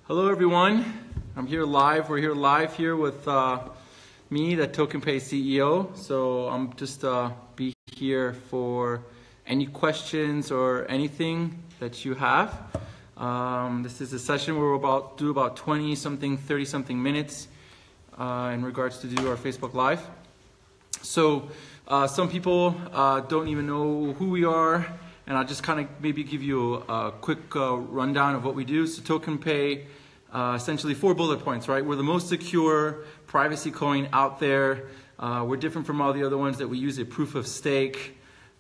Hello everyone, I'm here live. We're here live here with me, the TokenPay CEO. So I'm just be here for any questions or anything that you have. This is a session where we'll do about 20-something, 30-something minutes in regards to do our Facebook Live. So some people don't even know who we are, and I'll just kind of maybe give you a quick rundown of what we do. So TokenPay, essentially 4 bullet points, right? We're the most secure privacy coin out there. We're different from all the other ones that we use a proof of stake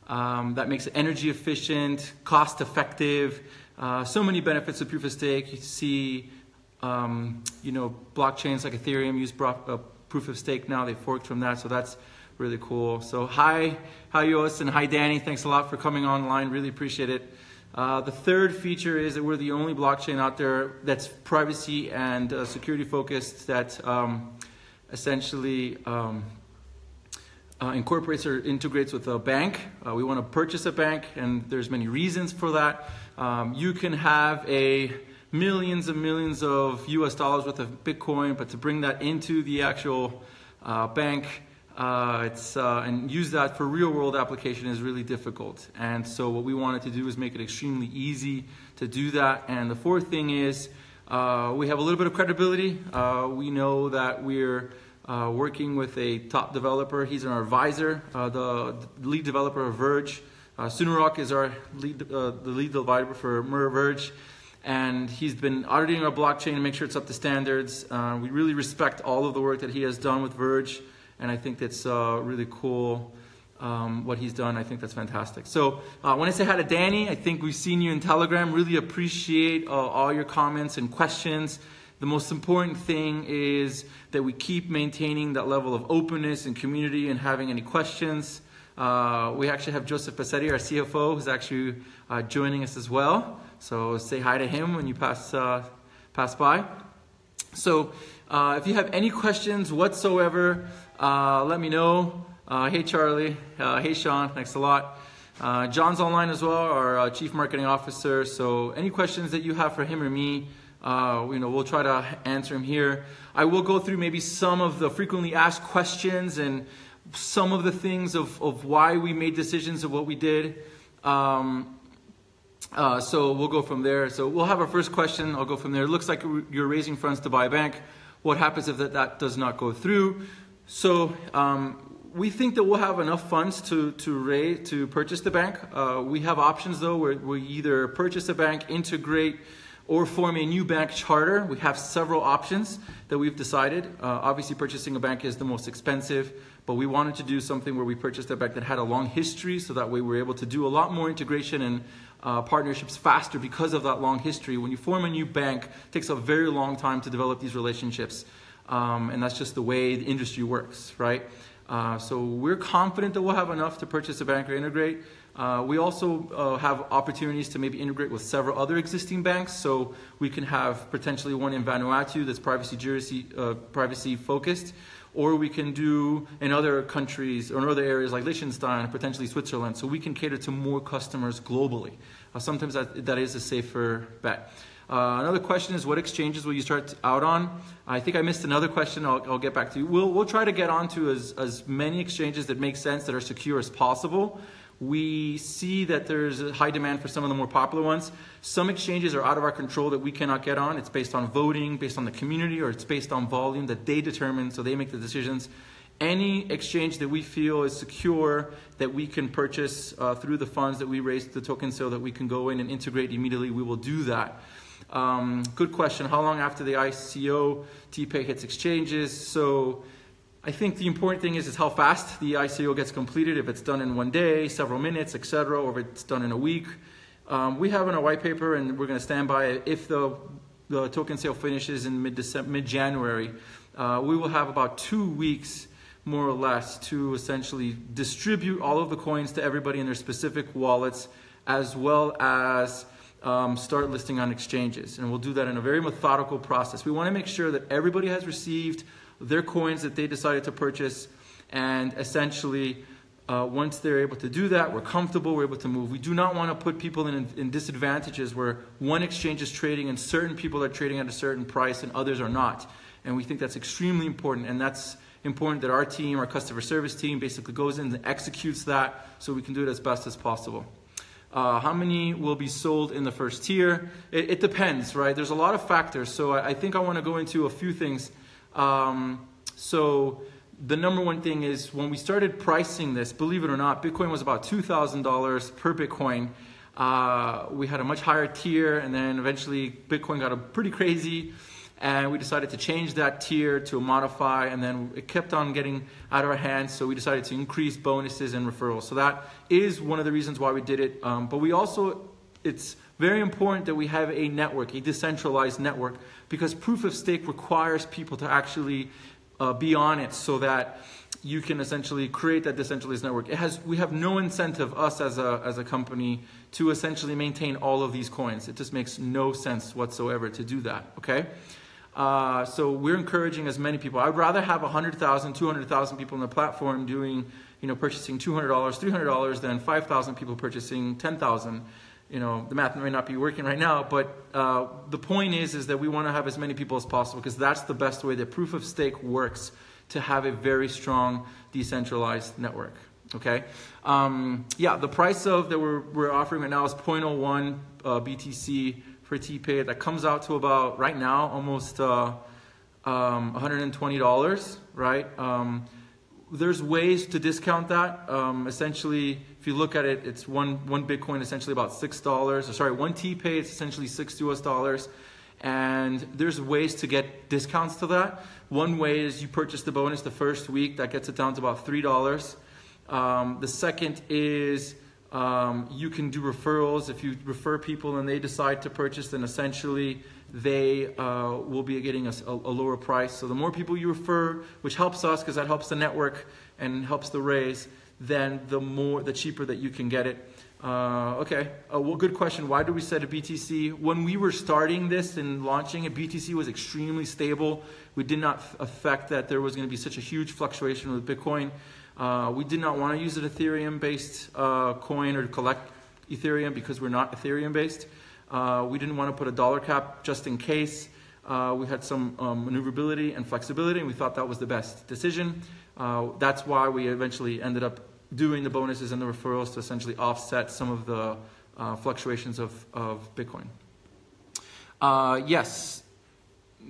that makes it energy efficient, cost effective. So many benefits of proof of stake. You see, blockchains like Ethereum use proof of stake now. They forked from that, so that's really cool. So hi Yoas, and hi Danny. Thanks a lot for coming online. Really appreciate it. The third feature is that we're the only blockchain out there that's privacy and security focused that essentially incorporates or integrates with a bank. We want to purchase a bank, and there's many reasons for that. You can have millions and millions of US dollars worth of Bitcoin, but to bring that into the actual bank and use that for real world application is really difficult. And so what we wanted to do is make it extremely easy to do that. And the fourth thing is we have a little bit of credibility. We know that we're working with a top developer. He's our advisor, the lead developer of Verge. Sunarok is our the lead developer for Verge. And he's been auditing our blockchain to make sure it's up to standards. We really respect all of the work that he has done with Verge. And I think that's really cool what he's done. I think that's fantastic. So when I say hi to Danny, I think we've seen you in Telegram. Really appreciate all your comments and questions. The most important thing is that we keep maintaining that level of openness and community and having any questions. We actually have Joseph Passetti, our CFO, who's actually joining us as well. So say hi to him when you pass by. So if you have any questions whatsoever, let me know. Hey Charlie, hey Sean, thanks a lot. John's online as well, our Chief Marketing Officer. So any questions that you have for him or me, we'll try to answer them here. I will go through maybe some of the frequently asked questions and some of the things of why we made decisions of what we did. So we'll go from there. So we'll have our first question. I'll go from there. It looks like you're raising funds to buy a bank. What happens if that does not go through? So we think that we'll have enough funds to purchase the bank. We have options though, where we either purchase a bank, integrate, or form a new bank charter. We have several options that we've decided. Obviously purchasing a bank is the most expensive, but we wanted to do something where we purchased a bank that had a long history, so that way we're able to do a lot more integration and partnerships faster because of that long history. When you form a new bank, it takes a very long time to develop these relationships. And that's just the way the industry works, right? So we're confident that we'll have enough to purchase a bank or integrate. We also have opportunities to maybe integrate with several other existing banks. So we can have potentially one in Vanuatu that's privacy focused, or we can do in other countries or in other areas like Liechtenstein, potentially Switzerland. So we can cater to more customers globally. Sometimes that is a safer bet. Another question is, what exchanges will you start out on? I think I missed another question. I'll get back to you. We'll try to get onto as many exchanges that make sense, that are secure as possible. We see that there's a high demand for some of the more popular ones. Some exchanges are out of our control that we cannot get on. It's based on voting, based on the community, or it's based on volume that they determine, so they make the decisions. Any exchange that we feel is secure, that we can purchase through the funds that we raised the token sale, that we can go in and integrate immediately, we will do that. Good question. How long after the ICO TPAY hits exchanges? So I think the important thing is how fast the ICO gets completed. If it's done in 1 day, several minutes, etc., or if it's done in a week. We have in our white paper, and we're going to stand by it, if the token sale finishes in mid-January, we will have about 2 weeks more or less to essentially distribute all of the coins to everybody in their specific wallets, as well as start listing on exchanges. And we'll do that in a very methodical process. We want to make sure that everybody has received their coins that they decided to purchase, and essentially once they're able to do that, we're comfortable, we're able to move. We do not want to put people in disadvantages where one exchange is trading and certain people are trading at a certain price and others are not. And we think that's extremely important, and that's important that our team, our customer service team, basically goes in and executes that so we can do it as best as possible. How many will be sold in the first tier? It depends, right? There's a lot of factors, so I think I want to go into a few things. So the number one thing is when we started pricing this, believe it or not, Bitcoin was about $2,000 per Bitcoin. We had a much higher tier, and then eventually Bitcoin got pretty crazy, and we decided to change that tier to modify, and then it kept on getting out of our hands, so we decided to increase bonuses and referrals. So that is one of the reasons why we did it. But we also, it's very important that we have a network, a decentralized network, because proof of stake requires people to actually be on it so that you can essentially create that decentralized network. We have no incentive, us as a company, to essentially maintain all of these coins. It just makes no sense whatsoever to do that, okay? So we're encouraging as many people. I'd rather have 100,000, 200,000 people on the platform doing, purchasing $200, $300 than 5,000 people purchasing 10,000. The math may not be working right now, but the point is that we want to have as many people as possible because that's the best way that proof of stake works, to have a very strong decentralized network. Okay, the price of that we're offering right now is 0.01 BTC for TPAY. That comes out to about, right now, almost $120, right? There's ways to discount that. Essentially, if you look at it, it's one Bitcoin essentially about $6. Sorry, one TPAY, it's essentially $6 US. And there's ways to get discounts to that. One way is you purchase the bonus the first week. That gets it down to about $3. The second is you can do referrals. If you refer people and they decide to purchase, then essentially they will be getting a lower price. So the more people you refer, which helps us because that helps the network and helps the raise, then the cheaper that you can get it. Okay, well, good question. Why did we set a BTC? When we were starting this and launching it, BTC was extremely stable. We did not affect that there was going to be such a huge fluctuation with Bitcoin. We did not want to use an Ethereum-based coin or collect Ethereum because we're not Ethereum-based. We didn't want to put a dollar cap just in case. We had some maneuverability and flexibility, and we thought that was the best decision. That's why we eventually ended up doing the bonuses and the referrals to essentially offset some of the fluctuations of Bitcoin. Yes.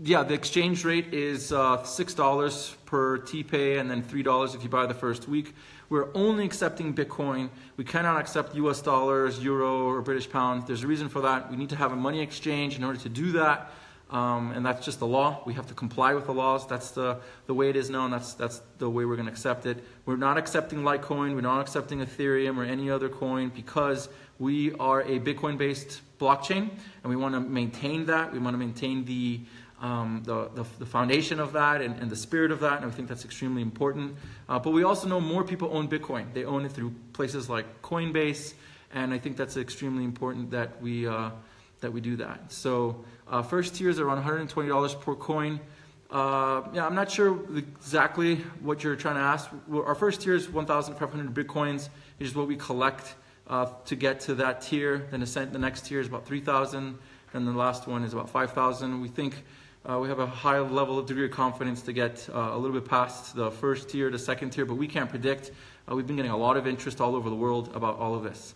Yeah, the exchange rate is $6 per TPAY and then $3 if you buy the first week. We're only accepting Bitcoin. We cannot accept US dollars, euro, or British pound. There's a reason for that. We need to have a money exchange in order to do that. And that's just the law. We have to comply with the laws. That's the way it is now, and that's the way we're going to accept it. We're not accepting Litecoin. We're not accepting Ethereum or any other coin because we are a Bitcoin-based blockchain, and we want to maintain that. We want to maintain the foundation of that and the spirit of that, and I think that's extremely important. But we also know more people own Bitcoin. They own it through places like Coinbase, and I think that's extremely important that we do that. So first tiers are around $120 per coin. I'm not sure exactly what you're trying to ask. Our first tier is 1,500 Bitcoins, which is what we collect to get to that tier. Then the next tier is about 3,000, and the last one is about 5,000. We think we have a high level of degree of confidence to get a little bit past the first tier to second tier, but we can't predict. We've been getting a lot of interest all over the world about all of this.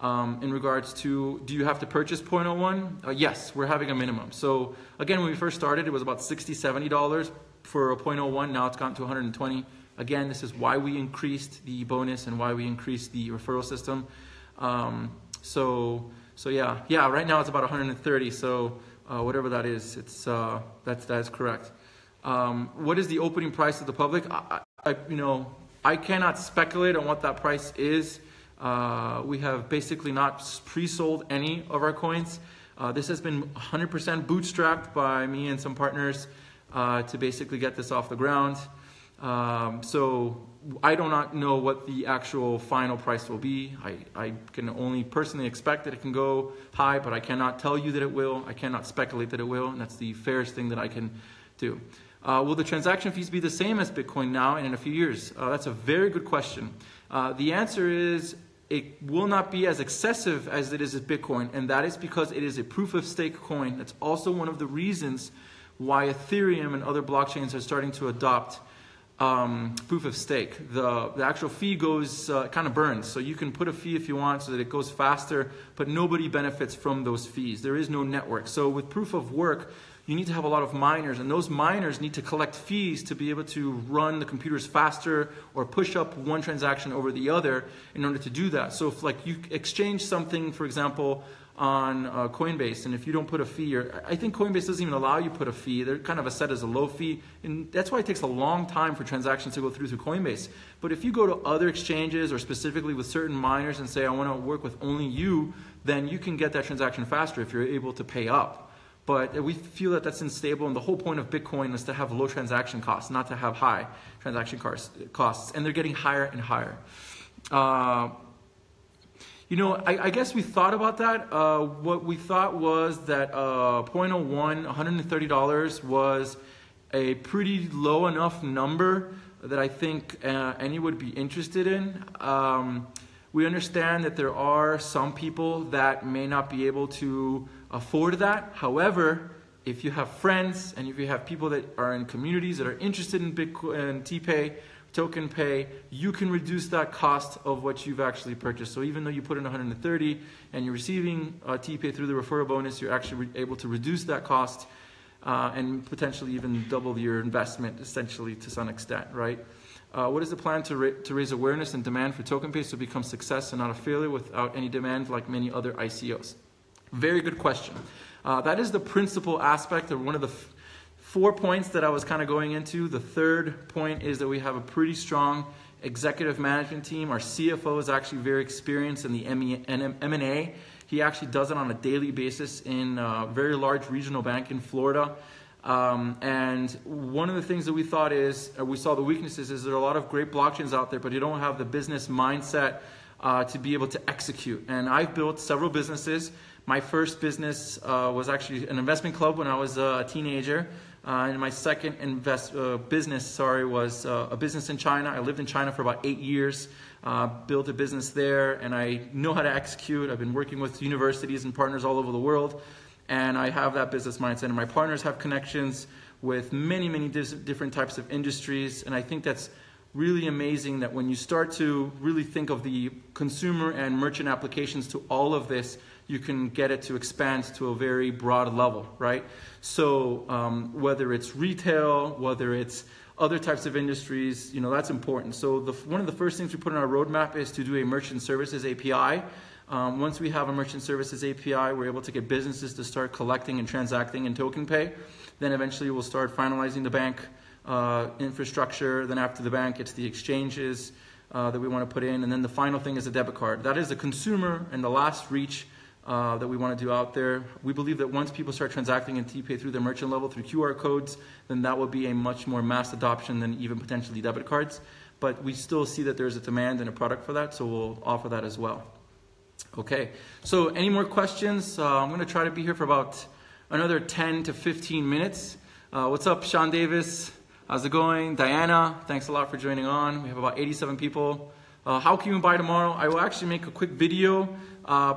In regards to, do you have to purchase 0.01? Yes, we're having a minimum. So again, when we first started, it was about $60, $70 for a 0.01. Now it's gone to 120. Again, this is why we increased the bonus and why we increased the referral system. So yeah, right now it's about 130. So whatever that is, that is correct. What is the opening price of the public? I cannot speculate on what that price is. We have basically not pre-sold any of our coins. This has been 100% bootstrapped by me and some partners to basically get this off the ground. So I do not know what the actual final price will be. I can only personally expect that it can go high, but I cannot tell you that it will. I cannot speculate that it will, and that's the fairest thing that I can do. Will the transaction fees be the same as Bitcoin now and in a few years? That's a very good question. The answer is it will not be as excessive as it is with Bitcoin, and that is because it is a proof of stake coin. That's also one of the reasons why Ethereum and other blockchains are starting to adopt proof of stake. The actual fee goes, kind of burns. So you can put a fee if you want so that it goes faster, but nobody benefits from those fees. There is no network. So with proof of work, you need to have a lot of miners, and those miners need to collect fees to be able to run the computers faster or push up one transaction over the other in order to do that. So if like you exchange something, for example, on Coinbase, and if you don't put a fee, or I think Coinbase doesn't even allow you to put a fee. They're kind of set as a low fee, and that's why it takes a long time for transactions to go through Coinbase. But if you go to other exchanges or specifically with certain miners and say, I want to work with only you, then you can get that transaction faster if you're able to pay up. But we feel that that's unstable, and the whole point of Bitcoin is to have low transaction costs, not to have high transaction costs, and they're getting higher and higher. You know, I guess we thought about that. What we thought was that 0.01, $130 was a pretty low enough number that I think any would be interested in. We understand that there are some people that may not be able to afford that. However, if you have friends and if you have people that are in communities that are interested in Bitcoin and TPAY, TokenPay, you can reduce that cost of what you've actually purchased. So even though you put in 130 and you're receiving TPAY through the referral bonus, you're actually able to reduce that cost and potentially even double your investment essentially to some extent, right? What is the plan to raise awareness and demand for TokenPay so it becomes success and not a failure without any demand like many other ICOs? Very good question. That is the principal aspect of one of the 4 points that I was kind of going into. The third point is that we have a pretty strong executive management team. Our CFO is actually very experienced in the M&A. He actually does it on a daily basis in a very large regional bank in Florida. And one of the things that we thought is, we saw the weaknesses is there are a lot of great blockchains out there, but you don't have the business mindset to be able to execute. And I've built several businesses. My first business was actually an investment club when I was a teenager. And my second business was a business in China. I lived in China for about 8 years, built a business there, and I know how to execute. I've been working with universities and partners all over the world, and I have that business mindset. And my partners have connections with many, many different types of industries, and I think that's really amazing that when you start to really think of the consumer and merchant applications to all of this, you can get it to expand to a very broad level, right? So whether it's retail, whether it's other types of industries, you know, that's important. So one of the first things we put on our roadmap is to do a merchant services API. Once we have a merchant services API, we're able to get businesses to start collecting and transacting in TokenPay. Then eventually we'll start finalizing the bank infrastructure. Then after the bank, it's the exchanges that we want to put in. And then the final thing is a debit card. That is the consumer and the last reach that we want to do out there. We believe that once people start transacting in TPAY through the merchant level, through QR codes, then that will be a much more mass adoption than even potentially debit cards. But we still see that there's a demand and a product for that, so we'll offer that as well. Okay, so any more questions? I'm going to try to be here for about another 10 to 15 minutes. What's up, Sean Davis? How's it going? Diana, thanks a lot for joining on. We have about 87 people. How can you buy tomorrow? I will actually make a quick video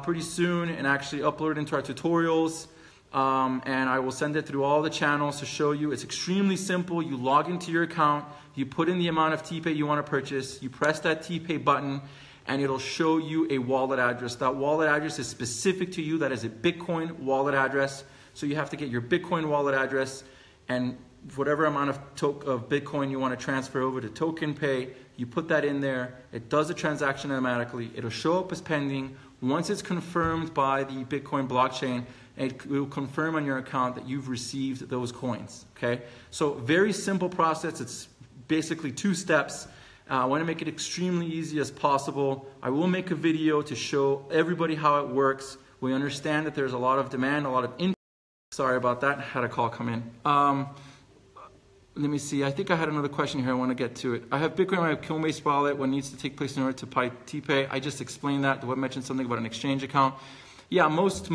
pretty soon and actually upload it into our tutorials. And I will send it through all the channels to show you. It's extremely simple. You log into your account, you put in the amount of TPAY you want to purchase, you press that TPAY button, and it'll show you a wallet address. That wallet address is specific to you. That is a Bitcoin wallet address. So you have to get your Bitcoin wallet address and whatever amount of Bitcoin you want to transfer over to TokenPay, you put that in there. It does the transaction automatically. It'll show up as pending. Once it's confirmed by the Bitcoin blockchain, it will confirm on your account that you've received those coins. Okay? So very simple process. It's basically 2 steps. I want to make it extremely easy as possible. I will make a video to show everybody how it works. We understand that there's a lot of demand, a lot of interest. Sorry about that. I had a call come in. Let me see. I think I had another question here. I want to get to it. I have Bitcoin on my Coinbase wallet. What needs to take place in order to buy TPAY? I just explained that. The web mentioned something about an exchange account. Yeah, most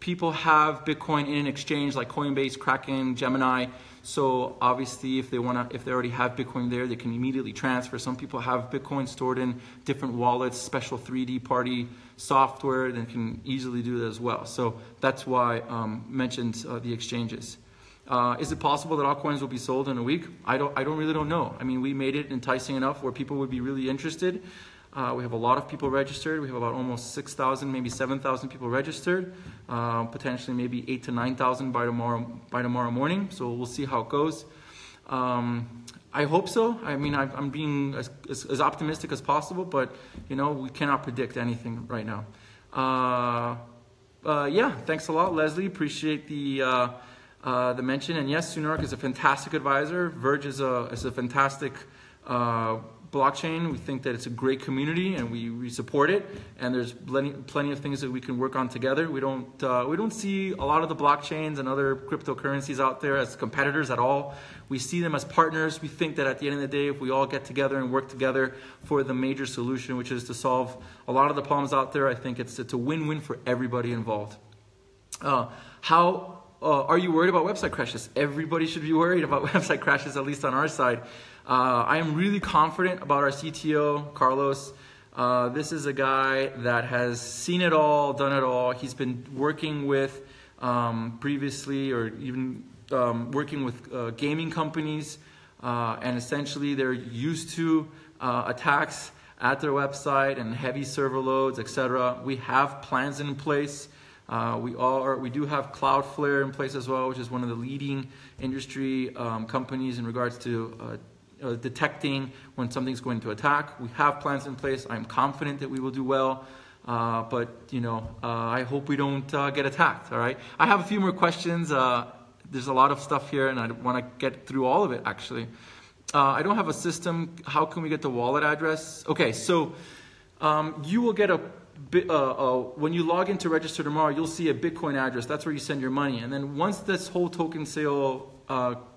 people have Bitcoin in an exchange like Coinbase, Kraken, Gemini. So obviously, if they already have Bitcoin there, they can immediately transfer. Some people have Bitcoin stored in different wallets, special 3D party software, that can easily do that as well. So that's why I mentioned the exchanges. Is it possible that altcoins will be sold in a week? I really don't know. I mean, we made it enticing enough where people would be really interested. We have a lot of people registered. We have about almost 6,000, maybe 7,000 people registered. Potentially maybe 8,000 to 9,000 by tomorrow morning. So we'll see how it goes. I hope so. I mean, I'm being as optimistic as possible, but you know, we cannot predict anything right now. Yeah, thanks a lot, Leslie. Appreciate the mention. And yes, Sunark is a fantastic advisor. Verge is a fantastic blockchain. We think that it's a great community, and we support it. And there's plenty of things that we can work on together. We don't see a lot of the blockchains and other cryptocurrencies out there as competitors at all. We see them as partners. We think that at the end of the day, if we all get together and work together for the major solution, which is to solve a lot of the problems out there, I think it's a win-win for everybody involved. Are you worried about website crashes? Everybody should be worried about website crashes, at least on our side. I am really confident about our CTO, Carlos. This is a guy that has seen it all, done it all. He's been working with previously, or even working with gaming companies, and essentially they're used to attacks at their website and heavy server loads, etc. We have plans in place. We do have Cloudflare in place as well, which is one of the leading industry companies in regards to detecting when something's going to attack. We have plans in place. I'm confident that we will do well, but you know, I hope we don't get attacked. All right. I have a few more questions. There's a lot of stuff here, and I want to get through all of it. Actually, I don't have a system. How can we get the wallet address? Okay, so you will get when you log in to register tomorrow, you'll see a Bitcoin address. That's where you send your money. And then once this whole token sale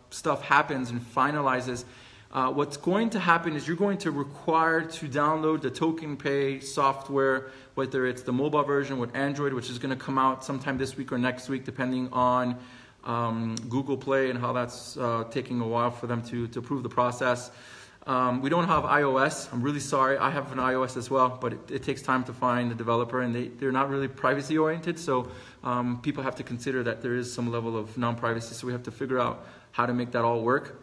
stuff happens and finalizes, what's going to happen is you're going to require to download the TokenPay software, whether it's the mobile version with Android, which is going to come out sometime this week or next week, depending on Google Play and how that's taking a while for them to approve the process. We don't have iOS. I'm really sorry. I have an iOS as well, but it takes time to find the developer, and they're not really privacy oriented. So people have to consider that there is some level of non-privacy. So we have to figure out how to make that all work.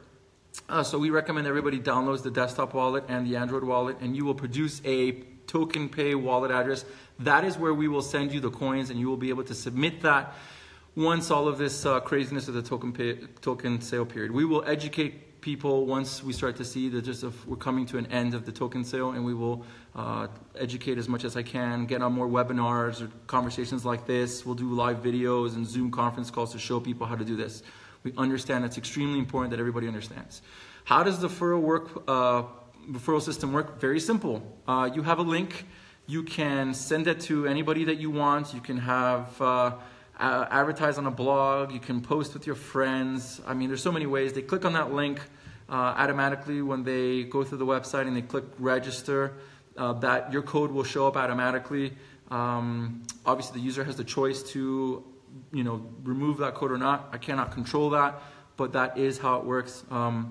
So we recommend everybody downloads the desktop wallet and the Android wallet, and you will produce a TokenPay wallet address. That is where we will send you the coins, and you will be able to submit that once all of this craziness of the token sale period. We will educate people once we start to see that we're coming to an end of the token sale, and we will educate as much as I can, get on more webinars or conversations like this. We'll do live videos and Zoom conference calls to show people how to do this. We understand it's extremely important that everybody understands. How does the referral system work? Very simple. You have a link. You can send it to anybody that you want. You can have advertise on a blog. You can post with your friends. I mean, there's so many ways. They click on that link automatically when they go through the website and they click register. That your code will show up automatically. Obviously, the user has the choice to remove that code or not. I cannot control that, but that is how it works.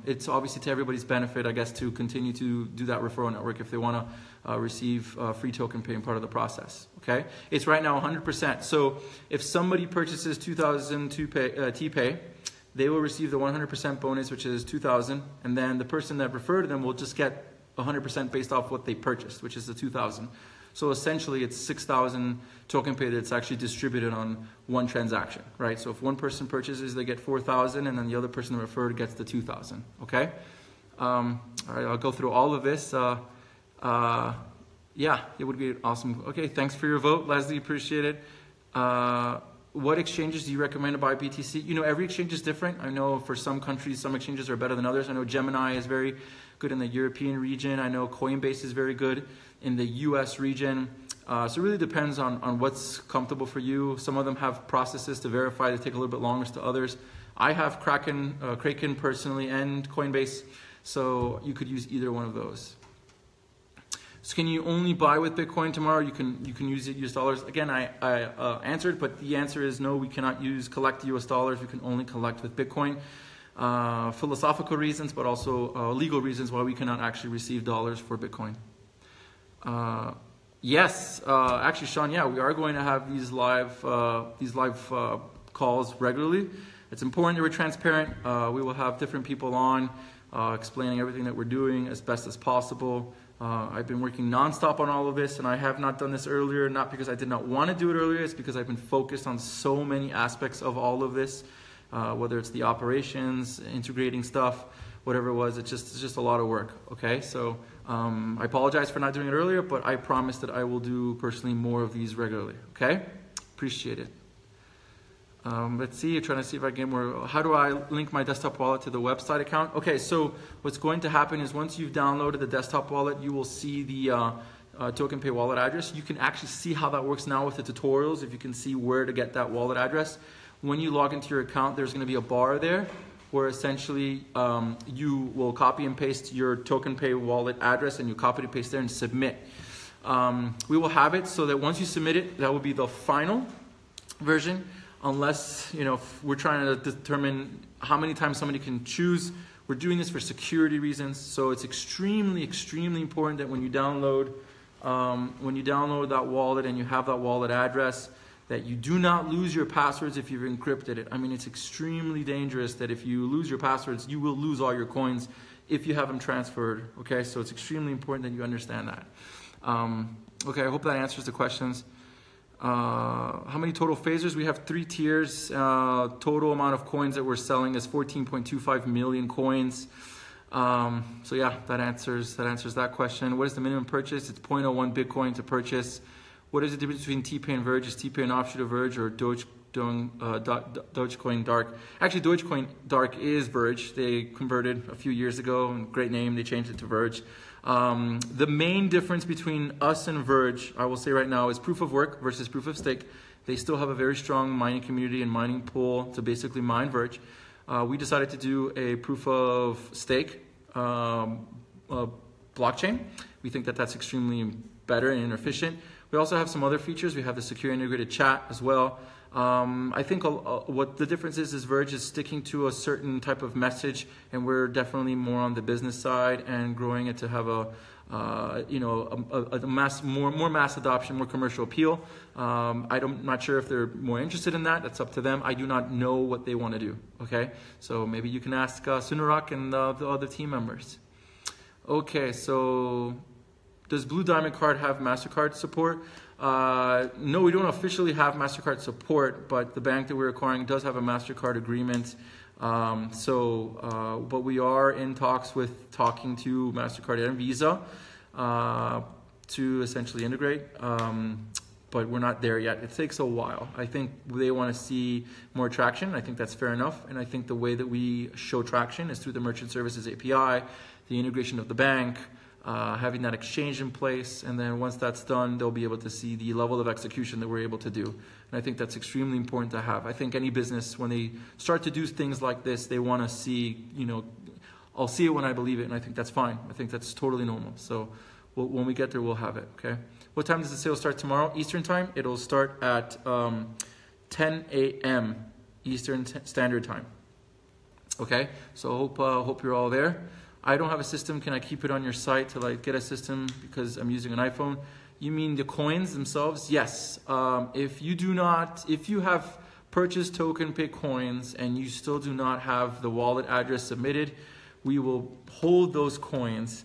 It's obviously to everybody's benefit, I guess, to continue to do that referral network if they want to receive free TokenPay in part of the process. Okay, it's right now 100%. So if somebody purchases 2,000 TPAY, they will receive the 100% bonus, which is 2,000, and then the person that referred them will just get 100% based off what they purchased, which is the 2,000. So essentially, it's 6,000 TokenPay that's actually distributed on one transaction, right? So if one person purchases, they get 4,000, and then the other person referred gets the 2,000. Okay. All right, I'll go through all of this. Yeah, it would be awesome. Okay, thanks for your vote, Leslie. Appreciate it. What exchanges do you recommend to buy BTC? Every exchange is different. I know for some countries, some exchanges are better than others. I know Gemini is very good in the European region. I know Coinbase is very good in the US region. So it really depends on what's comfortable for you. Some of them have processes to verify that take a little bit longer to others. I have Kraken personally and Coinbase, so you could use either one of those. So can you only buy with Bitcoin tomorrow? You can use US dollars. Again, I answered, but the answer is no. We cannot collect US dollars. We can only collect with Bitcoin. Philosophical reasons, but also legal reasons why we cannot actually receive dollars for Bitcoin. Yes, actually, Sean, yeah, we are going to have these live calls regularly. It's important that we're transparent. We will have different people on explaining everything that we're doing as best as possible. I've been working nonstop on all of this, and I have not done this earlier, not because I did not want to do it earlier, it's because I've been focused on so many aspects of all of this, whether it's the operations, integrating stuff, whatever it was, it's just a lot of work, okay? So I apologize for not doing it earlier, but I promise that I will do personally more of these regularly, okay? Appreciate it. Let's see, I'm trying to see if I get more. How do I link my desktop wallet to the website account? Okay, so what's going to happen is once you've downloaded the desktop wallet, you will see the TokenPay wallet address. You can actually see how that works now with the tutorials, if you can see where to get that wallet address. When you log into your account, there's going to be a bar there where essentially you will copy and paste your TokenPay wallet address, and you copy and paste there and submit. We will have it so that once you submit it, that will be the final version. Unless, you know, we're trying to determine how many times somebody can choose. We're doing this for security reasons, so it's extremely, extremely important that when you download that wallet and you have that wallet address, that you do not lose your passwords if you've encrypted it. I mean, it's extremely dangerous that if you lose your passwords, you will lose all your coins if you have them transferred, okay? So it's extremely important that you understand that. Okay, I hope that answers the questions. How many total phasers? We have 3 tiers. Total amount of coins that we're selling is 14.25 million coins. So yeah, that answers that question. What is the minimum purchase? It's 0.01 Bitcoin to purchase. What is the difference between TPAY and Verge? Is TPAY an offshoot of Verge or Dogecoin Dark? Actually, Dogecoin Dark is Verge. They converted a few years ago. Great name. They changed it to Verge. The main difference between us and Verge, I will say right now, is proof of work versus proof of stake. They still have a very strong mining community and mining pool to basically mine Verge. We decided to do a proof of stake blockchain. We think that that's extremely better and efficient. We also have some other features. We have the secure integrated chat as well. I think what the difference is Verge is sticking to a certain type of message, and we're definitely more on the business side and growing it to have more mass adoption, more commercial appeal. I'm not sure if they're more interested in that. That's up to them. I do not know what they want to do. Okay, so maybe you can ask Sunarok and the other team members. Okay, so does Blue Diamond Card have MasterCard support? No, we don't officially have MasterCard support, but the bank that we're acquiring does have a MasterCard agreement. But we are in talks with talking to MasterCard and Visa to essentially integrate. But we're not there yet. It takes a while. I think they want to see more traction. I think that's fair enough. And I think the way that we show traction is through the Merchant Services API, the integration of the bank, having that exchange in place, and then once that's done, they'll be able to see the level of execution that we're able to do. And I think that's extremely important to have. I think any business, when they start to do things like this, they want to see, I'll see it when I believe it, and I think that's fine. I think that's totally normal. So when we get there, we'll have it, okay? What time does the sale start tomorrow? Eastern time? It'll start at 10 a.m. Eastern Standard Time. Okay, so hope you're all there. I don't have a system. Can I keep it on your site to get a system because I'm using an iPhone? You mean the coins themselves? Yes. If you have purchased TokenPay coins and you still do not have the wallet address submitted, we will hold those coins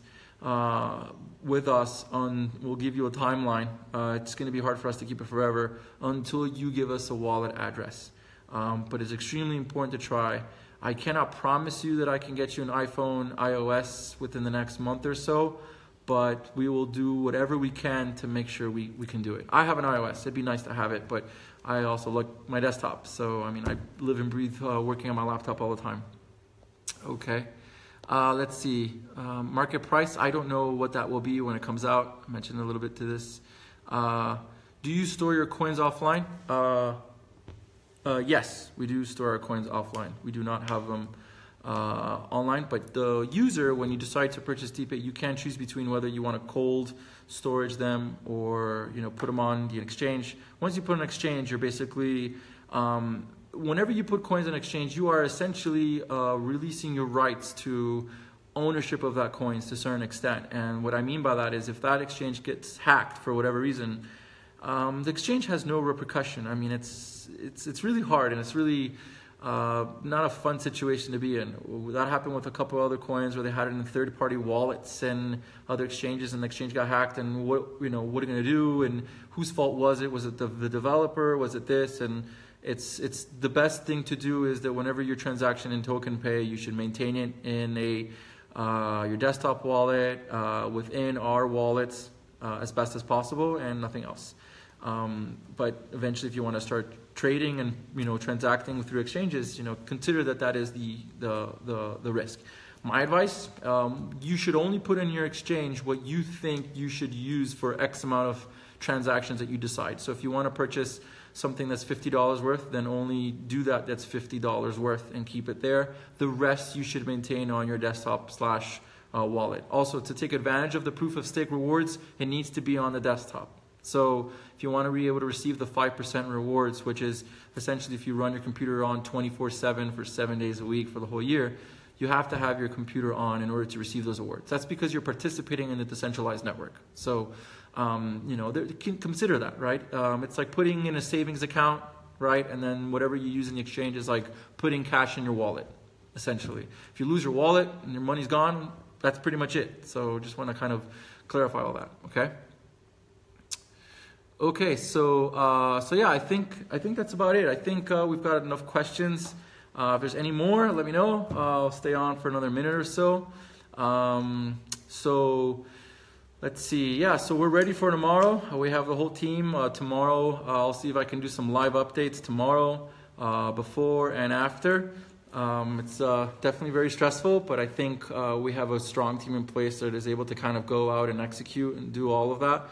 with us we'll give you a timeline. It's going to be hard for us to keep it forever until you give us a wallet address. But it's extremely important to try. I cannot promise you that I can get you an iPhone iOS within the next month or so, but we will do whatever we can to make sure we can do it. I have an iOS. It'd be nice to have it, but I also like my desktop. So, I mean, I live and breathe working on my laptop all the time. Okay. Let's see. Market price. I don't know what that will be when it comes out. I mentioned a little bit to this. Do you store your coins offline? Yes, we do store our coins offline. We do not have them online. But the user, when you decide to purchase TPAY, you can choose between whether you want to cold storage them or put them on the exchange. Once you put an exchange, you're basically whenever you put coins on exchange, you are essentially releasing your rights to ownership of that coins to a certain extent. And what I mean by that is if that exchange gets hacked for whatever reason, the exchange has no repercussion. I mean, it's really hard, and it's really not a fun situation to be in. That happened with a couple other coins where they had it in third-party wallets and other exchanges, and the exchange got hacked. And what are you going to do? And whose fault was it? Was it the developer? Was it this? And it's the best thing to do is that whenever your transaction in TokenPay, you should maintain it in your desktop wallet within our wallets as best as possible, and nothing else. But eventually, if you want to start trading and transacting through exchanges, consider that is the risk. My advice: you should only put in your exchange what you think you should use for X amount of transactions that you decide. So if you want to purchase something that's $50 worth, then only do that's $50 worth and keep it there. The rest you should maintain on your desktop / wallet. Also, to take advantage of the proof of stake rewards, it needs to be on the desktop. So if you want to be able to receive the 5% rewards, which is essentially if you run your computer on 24/7 for 7 days a week for the whole year, you have to have your computer on in order to receive those awards. That's because you're participating in the decentralized network. So, consider that, right? It's like putting in a savings account, right? And then whatever you use in the exchange is like putting cash in your wallet, essentially. If you lose your wallet and your money's gone, that's pretty much it. So just want to kind of clarify all that, okay? Okay, so yeah, I think that's about it. I think we've got enough questions. If there's any more, let me know. I'll stay on for another minute or so. So let's see. Yeah, so we're ready for tomorrow. We have the whole team. Tomorrow, I'll see if I can do some live updates tomorrow, before and after. It's definitely very stressful, but I think we have a strong team in place that is able to kind of go out and execute and do all of that.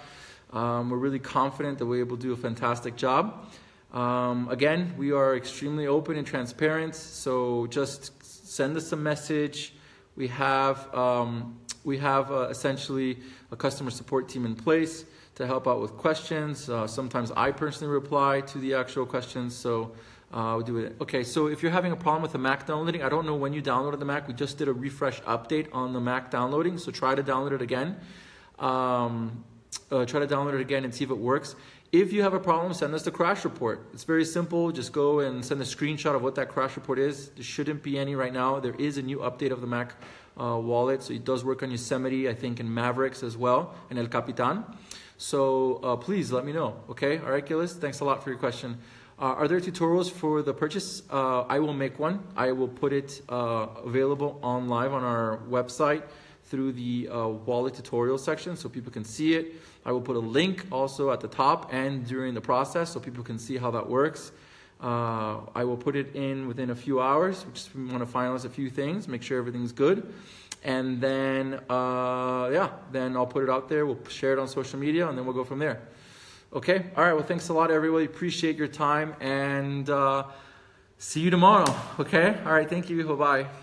We're really confident that we're able to do a fantastic job. Again, we are extremely open and transparent, so just send us a message. We have essentially a customer support team in place to help out with questions. Sometimes I personally reply to the actual questions, so we'll do it. Okay, so if you're having a problem with the Mac downloading, I don't know when you downloaded the Mac. We just did a refresh update on the Mac downloading, so try to download it again. Try to download it again and see if it works. If you have a problem, send us the crash report. It's very simple. Just go and send a screenshot of what that crash report is. There shouldn't be any right now. There is a new update of the Mac wallet, so it does work on Yosemite, I think, in Mavericks as well, and El Capitan. So please let me know, okay? All right, Gillis, thanks a lot for your question. Are there tutorials for the purchase? I will make one. I will put it available on live on our website through the wallet tutorial section so people can see it. I will put a link also at the top and during the process so people can see how that works. I will put it in within a few hours. We want to finalize a few things, make sure everything's good. And then, then I'll put it out there. We'll share it on social media and then we'll go from there. Okay? All right. Well, thanks a lot, everybody. Appreciate your time and see you tomorrow. Okay? All right. Thank you. Bye-bye.